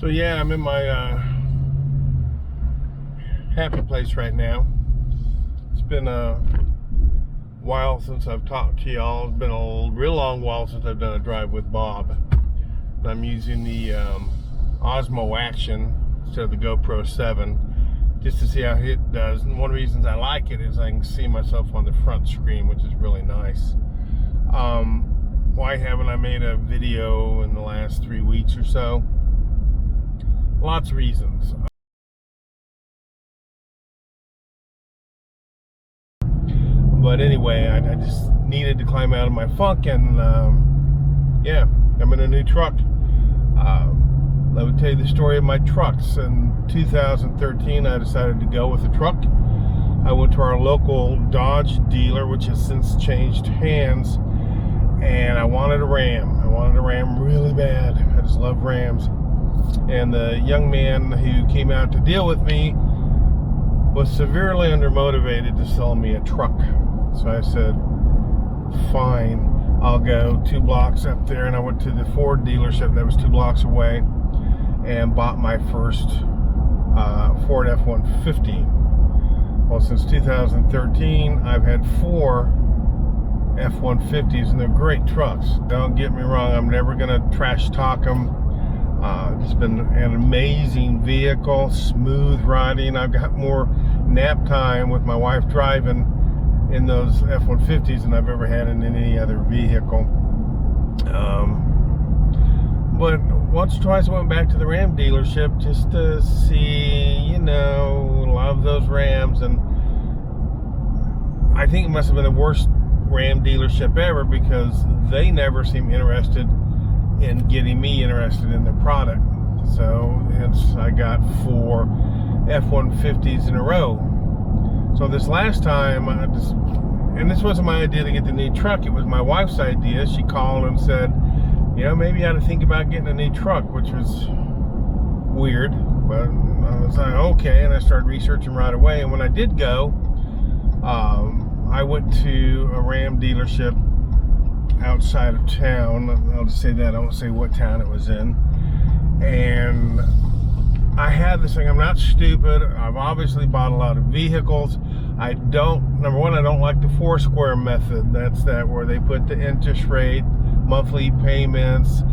So yeah, I'm in my happy place right now. It's been a while since I've talked to y'all. It's been a real long while since I've done a drive with Bob. I'm using the Osmo Action instead of the GoPro 7 just to see how it does. And one of the reasons I like it is I can see myself on the front screen, which is really nice. Why haven't I made a video in the last 3 weeks or so? Lots of reasons. But anyway, I just needed to climb out of my funk, and yeah, I'm in a new truck. Let me tell you the story of my trucks. In 2013, I decided to go with a truck. I went to our local Dodge dealer, which has since changed hands, and I wanted a Ram. I wanted a Ram really bad. I just love Rams. And the young man who came out to deal with me was severely undermotivated to sell me a truck. So I said, fine, I'll go 2 blocks up there. And I went to the Ford dealership that was 2 blocks away and bought my first Ford F-150. Well, since 2013, I've had 4 F-150s, and they're great trucks. Don't get me wrong, I'm never gonna trash talk them. It's been an amazing vehicle, smooth riding. I've got more nap time with my wife driving in those F-150s than I've ever had in any other vehicle. But once or twice I went back to the Ram dealership just to see, you know, a lot of those Rams, and I think it must have been the worst Ram dealership ever because they never seem interested in getting me interested in their product. So hence I got 4 F-150s in a row. So this last time, and this wasn't my idea to get the new truck, it was my wife's idea. She called and said, you know, maybe you ought to think about getting a new truck, which was weird, but I was like, okay, and I started researching right away. And when I did go, I went to a Ram dealership outside of town. I'll just say that, I won't say what town it was in. And I had this thing, I'm not stupid. I've obviously bought a lot of vehicles. Number one, I don't like the Foursquare method. That's that where they put the interest rate, monthly payments,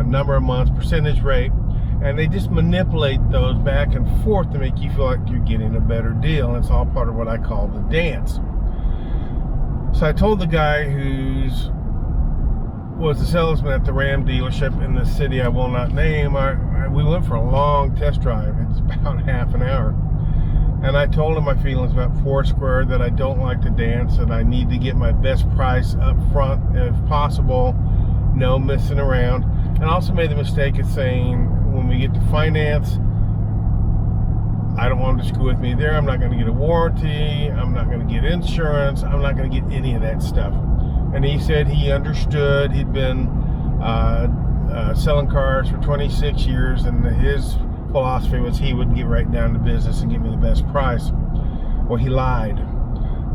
number of months, percentage rate, and they just manipulate those back and forth to make you feel like you're getting a better deal. And it's all part of what I call the dance. So I told the guy was the salesman at the Ram dealership in the city I will not name. We went for a long test drive. It's about half an hour. And I told him my feelings about Foursquare, that I don't like to dance, and I need to get my best price up front if possible, no messing around. And I also made the mistake of saying, when we get to finance, I don't want him to screw with me there. I'm not going to get a warranty. I'm not going to get insurance. I'm not going to get any of that stuff. And he said he understood. He'd been selling cars for 26 years, and his philosophy was he would get right down to business and give me the best price. Well, he lied.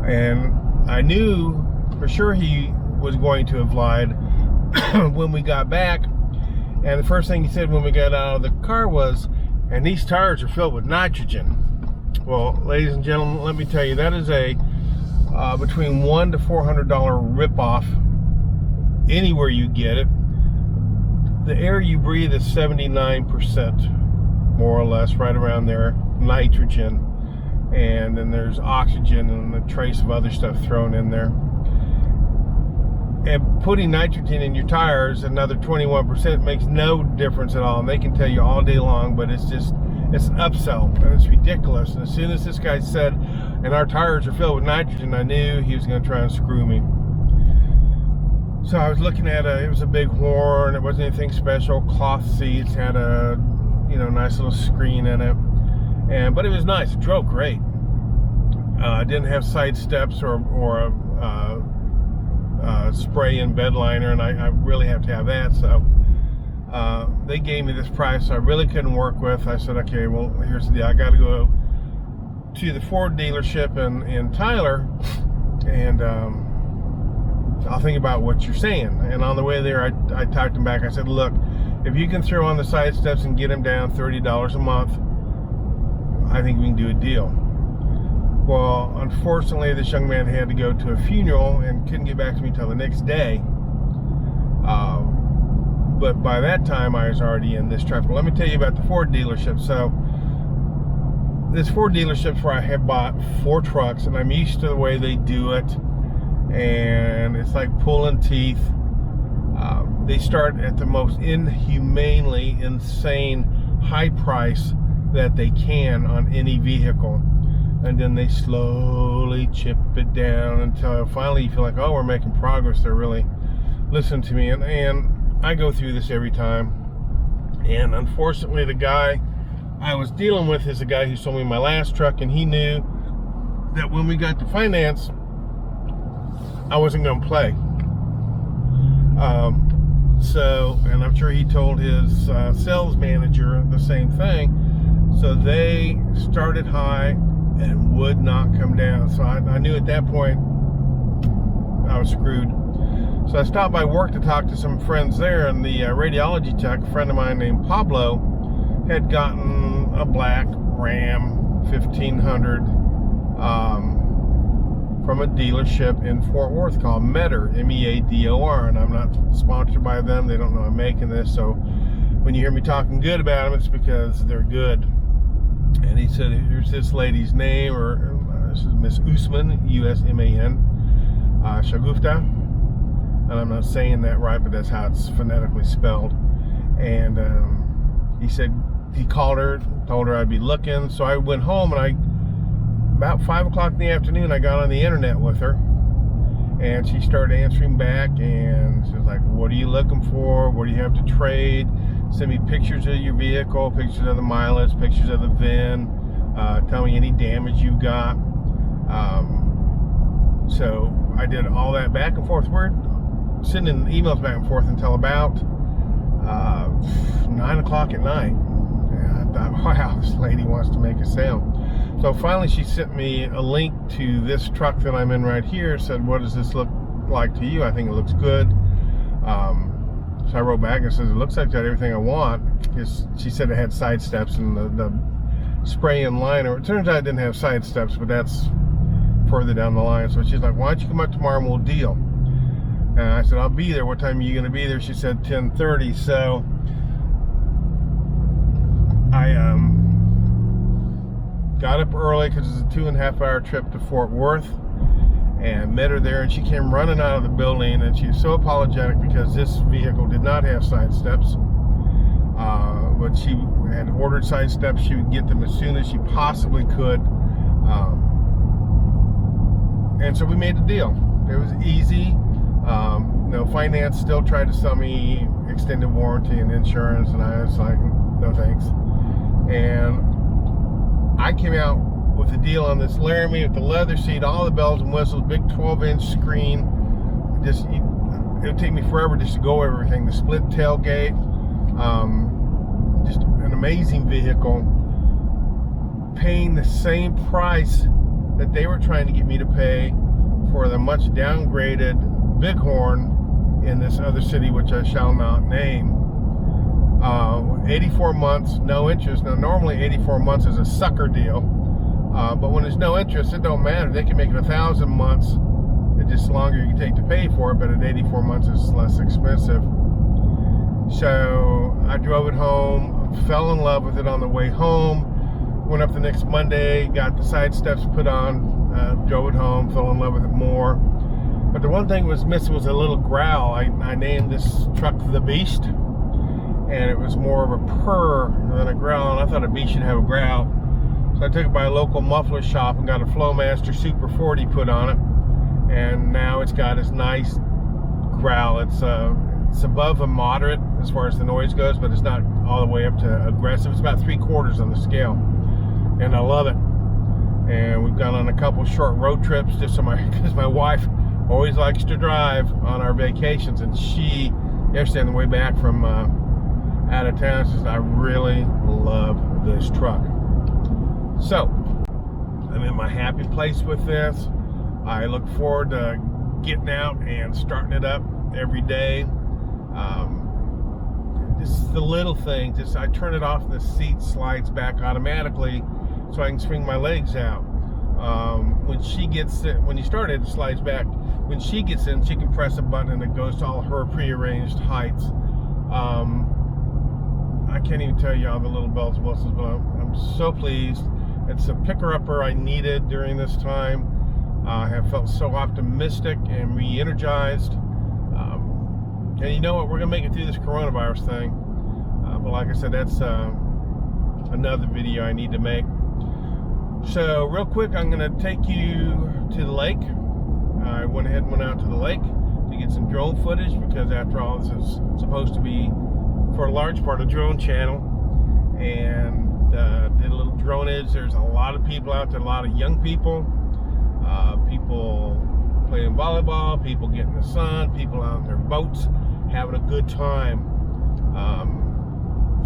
And I knew for sure he was going to have lied when we got back. And the first thing he said when we got out of the car was, and these tires are filled with nitrogen. Well, ladies and gentlemen, let me tell you, that is a between $100 to $400 ripoff anywhere you get it. The air you breathe is 79%, more or less, right around there, nitrogen. And then there's oxygen and a trace of other stuff thrown in there. And putting nitrogen in your tires, another 21%, makes no difference at all. And they can tell you all day long, but it's an upsell, and it's ridiculous. And as soon as this guy said, and our tires are filled with nitrogen, I knew he was going to try and screw me. So I was looking at it was a big horn. It wasn't anything special. Cloth seats, had a, nice little screen in it. But it was nice. It drove great. Didn't have side steps or a spray-in bed liner, and I really have to have that. So they gave me this price I really couldn't work with. I said, okay, well, here's the deal. I got to go to the Ford dealership in Tyler, and I'll think about what you're saying. And on the way there, I typed him back. I said, look, if you can throw on the side steps and get him down $30 a month, I think we can do a deal. Well, unfortunately, this young man had to go to a funeral and couldn't get back to me until the next day. But by that time, I was already in this truck. But let me tell you about the Ford dealership. So, this Ford dealership where I have bought 4 trucks, and I'm used to the way they do it. And it's like pulling teeth. They start at the most inhumanely insane high price that they can on any vehicle. And then they slowly chip it down until finally you feel like, oh, we're making progress. They're really listening to me. And I go through this every time. And unfortunately, the guy I was dealing with is the guy who sold me my last truck, and he knew that when we got to finance, I wasn't going to play. And I'm sure he told his sales manager the same thing. So they started high and would not come down. So I knew at that point I was screwed. So I stopped by work to talk to some friends there, and the radiology tech, a friend of mine named Pablo, had gotten a black Ram 1500 from a dealership in Fort Worth called Meador, M-E-A-D-O-R, and I'm not sponsored by them. They don't know I'm making this, so when you hear me talking good about them, it's because they're good. And he said, here's this lady's name, or this is Miss Usman, U-S-M-A-N, Shagufta, and I'm not saying that right, but that's how it's phonetically spelled. And he said he called her, told her I'd be looking, so I went home, and about 5 o'clock in the afternoon, I got on the internet with her, and she started answering back, and she was like, what are you looking for? What do you have to trade? Send me pictures of your vehicle, pictures of the mileage, pictures of the VIN, tell me any damage you got. So I did all that back and forth. We're sending emails back and forth until about 9 o'clock at night. And I thought, wow, this lady wants to make a sale. So finally she sent me a link to this truck that I'm in right here, said, what does this look like to you? I think it looks good. So I wrote back and says, it looks like got everything I want. Because she said it had side steps and the spray and liner. It turns out it didn't have side steps, but that's further down the line. So she's like, why don't you come up tomorrow and we'll deal? And I said, I'll be there. What time are you going to be there? She said 10:30. So I got up early because it's a 2.5 hour trip to Fort Worth, and met her there, and she came running out of the building, and she was so apologetic because this vehicle did not have side steps, but she had ordered side steps. She would get them as soon as she possibly could, and so we made a deal. It was easy. Finance still tried to sell me extended warranty and insurance, and I was like, no thanks. And I came out with a deal on this Laramie with the leather seat, all the bells and whistles, big 12-inch screen. It would take me forever just to go over everything. The split tailgate, just an amazing vehicle. Paying the same price that they were trying to get me to pay for the much downgraded Bighorn in this other city, which I shall not name. 84 months, no interest. Now, normally 84 months is a sucker deal. But when there's no interest, it don't matter. They can make it 1,000 months. It's just longer you can take to pay for it, but at 84 months, it's less expensive. So I drove it home, fell in love with it on the way home. Went up the next Monday, got the side steps put on, drove it home, fell in love with it more. But the one thing was missing was a little growl. I named this truck the Beast, and it was more of a purr than a growl, and I thought a beast should have a growl. So I took it by a local muffler shop and got a Flowmaster Super 40 put on it, and now it's got this nice growl. It's above a moderate as far as the noise goes, but it's not all the way up to aggressive. It's about 3/4 on the scale, and I love it. And we've gone on a couple short road trips just so because my wife always likes to drive on our vacations, and she, yesterday on the way back from out of town, says, I really love this truck. So I'm in my happy place with this. I look forward to getting out and starting it up every day. just the little things. Just I turn it off and the seat slides back automatically so I can swing my legs out. When she gets it, when you start it, it slides back. When she gets in, she can press a button and it goes to all her prearranged heights. I can't even tell you all the little bells and whistles, but I'm so pleased. It's a picker-upper I needed during this time. I have felt so optimistic and re-energized. And you know what? We're going to make it through this coronavirus thing. But like I said, that's another video I need to make. So real quick, I'm going to take you to the lake. I went ahead and went out to the lake to get some drone footage because after all, this is supposed to be, for a large part, a drone channel. And did a little dronage. There's a lot of people out there, a lot of young people. People playing volleyball, people getting the sun, people out in their boats, having a good time.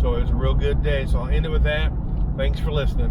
So it was a real good day. So I'll end it with that. Thanks for listening.